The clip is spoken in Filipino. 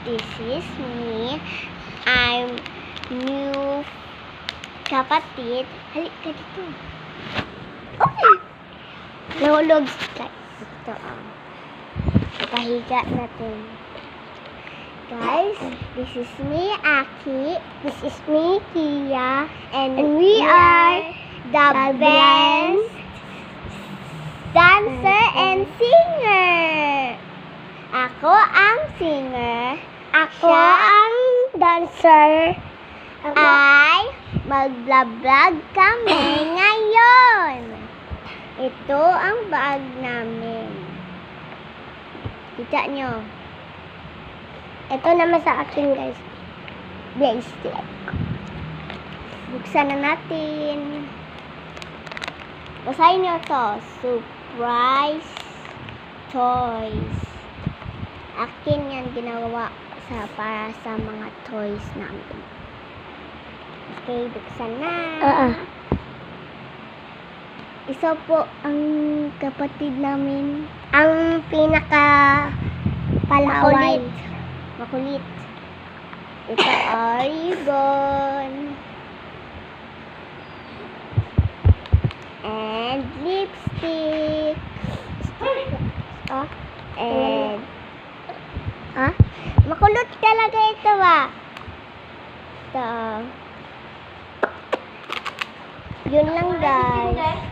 This is me. I'm new kapatid. Halik ka dito. Okay. Nahulog. Ito Ipahiga natin. Guys, this is me, Aki. This is me, Kia. And we are the best dancer and singer. Ako ang singer. Ako ang dancer. Ay magla-vlog kami ngayon. Ito ang bag namin. Kita nyo. Ito naman sa akin, guys. Bracelet. Buksan na natin. Basahin nyo to. Surprise toys. Akin yan ginawa para sa mga toys namin. Okay, buksan na. Isa po ang kapatid namin. Ang pinaka makulit. Ito ay ribbon. And lipstick. And makulot talaga ito Ito. Yun lang, guys.